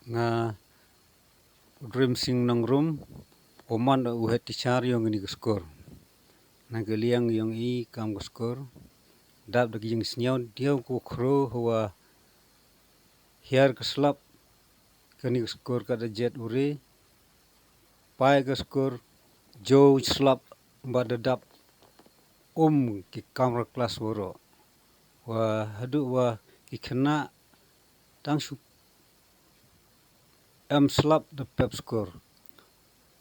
nga dream sing nang room oman uhet tichar yung ni skor nagaliang yung kam skor dab da ging snyaw diaw ko khro huwa hiar keslap kani skor kada jet ure pai skor jo slap badadap ki kamera kelas woro wa hadu wa ki kena tang su slap the pep score.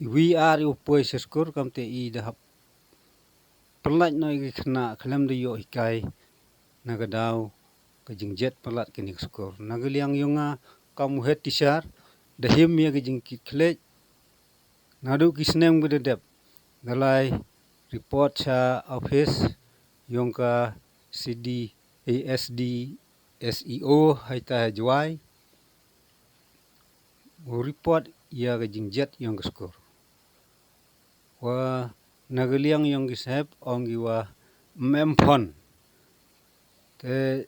We are you poise score kam te I the hap. Pelat no I kena klem de yo hikai nagadaw kajing jet pelat kini score. Nagaliang yunga kamu het tishar the him ya kajing klet nadu ki snem gede dep. Dalai report Chah office yung ka CD ASD SEO haita hajwai report ya kajing jet yung score. Wa nagaliang yung gisep ong giwa mempon te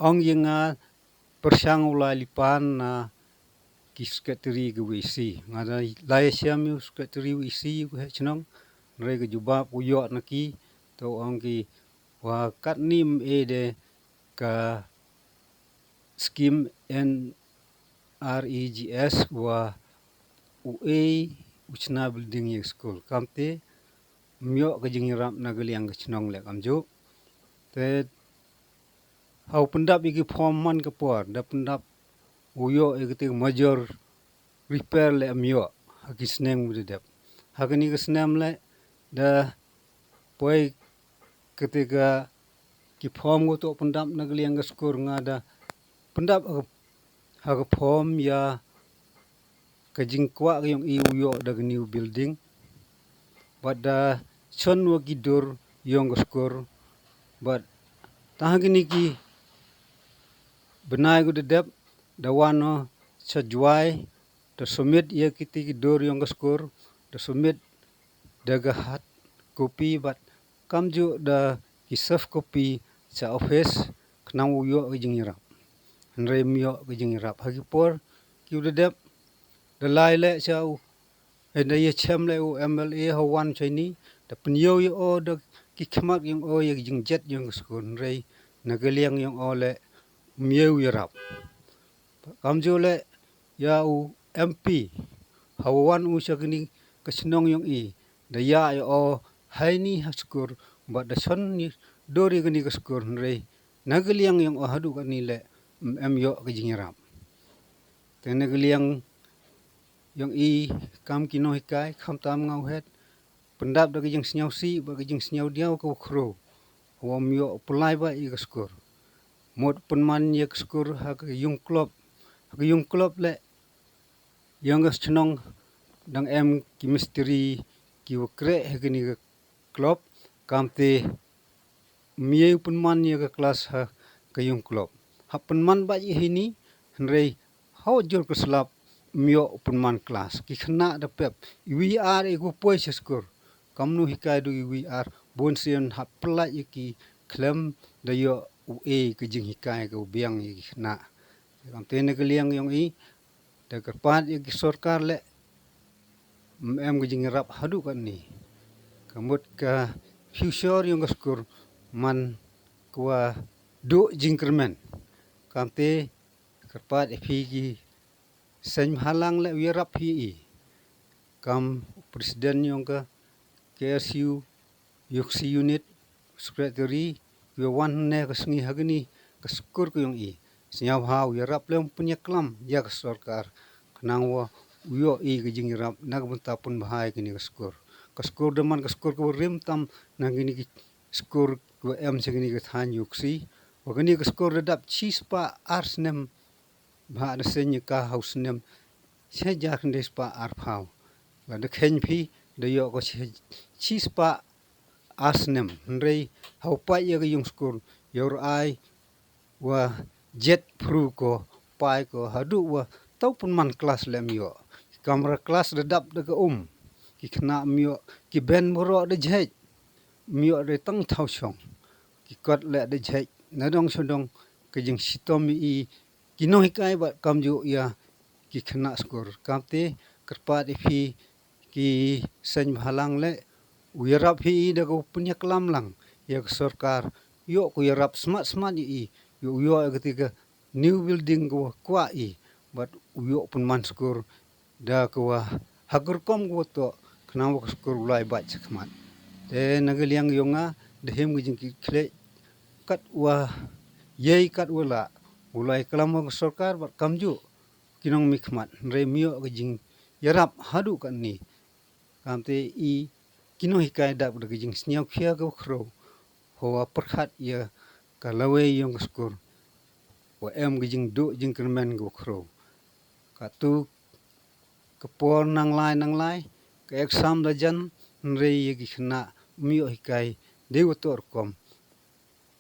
ong yinga persang ula lipan na kisketeri gwisi ngada lai siam yu sketeri wisi ku hechnong re ke jubab uyo naki to ong ki wa katnim de ka skim NREGS wa UE uchna building ye school kamte myo kajing ram nagaliang kachnong le kamjo te hau pendap iki form man ke por da pendap uyo ikte major repair le myo haki snem gudep hakani ke snem le da poi ketika ki form go to pendap nagaliang ke skor ngada pendap ha form ya kajing kwa yung iuyo da new building pada chon wa gidur yung skor but tahagini ki benai gu dep da wano chajwai da sumit ya kiti gidur yung skor da sumit daga hat kopi but kamju da kisaf kopi sa office knang uyo kajing irap nre myo kajing irap hagi por ki dep da lai le chau enda ye chem le u MLA hawan chaini da penyo ye o da ki khmak yung o ye jing jet yung skun rei nagaliang yung o le myo ye rap kamjo le ya u MP hawan u chagni kasnong yung da ya ye o haini haskur ba da son ni dori gni kaskur rei nagaliang yung o hadu kani le myo kajing rap te nagaliang yung kam kino hikai kam tam ngau het pendap da kajing snyau si ba kajing snyau diaw ko khro wa myo pulai ba I skor mod penman ye skor ha yung klop le yang chnong dang em ki misteri ki wakre hegni klop kamte mie penman ye ka kelas ha kayung klop ha penman ba ye hini rei hau jor keslap myo penman kelas ki khna da pep we are ego poise skor kamnu hikai du we are bonsian hapla ki klem da yo ue kajing hikai ko biang ki khna kam tene kaliang yung da karpat ki sarkar le em kajing rap hadu kan ni kamut ka future yung skor man kwa do jingkermen kamte karpat ki sen halang le wirap hi kam presiden yung ka KSU Iooksi unit secretary we wan ne kasngi hagni kaskur ko yung snya hau wirap le punya klam ya sarkar knang wa uyo kajing rap nagbenta pun bahai kini kaskur deman kaskur ko rim tam nangini skor ko em segini ka than Iooksi wa kini kaskur dadap chispa snem ba da senya ka haus nem se jak ndes pa arphau la da khen phi da yo ko chis pa asnem rei hau pa ye yung skor yor ai wa jet pru ko pai ko hadu wa tau pun man kelas lem yo kamera kelas da dap da ki khna myo ki ben moro da jhet myo de tang thau chong ki kot le da jhet na dong chodong ke jing sitom kino hikai ba kamju ya ki kena skor kamte kerpat ifi ki sen halang le uyarap hi dago punya kelam lang ya sorkar yo ku yarap smart i yo ketika new building ko kwa i but yo pun man skor da ko hagur kom ko to kenang ko skor ulai bat sekmat te nagaliang yonga dehem gijing kle kat yei kat wala ulai kelam ko sorkar bat kamju kinong mikmat remio gijing yarap hadu kan ni kamte i kino hikai dap gijing sniau khia go khro ho perkhat ya kalawe yong skor wa em gijing do jing kermen go khro katu kepor nang lai ke exam da jan re ye gi khna mio hikai de wotor kom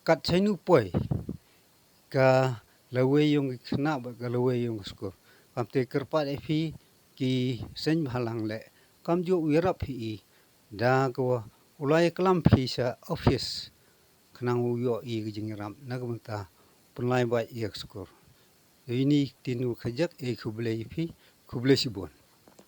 kat chainu poi ka lawe yong gi khna ba ka lawe yong skor kamte kerpat efi ki sen halang le kamjo wirap hi da ko ulai kelam phi sa office kenang uyo i gijing ram nagmenta punlai ba yak skor ini tinu khajak e khuble ifi khuble sibon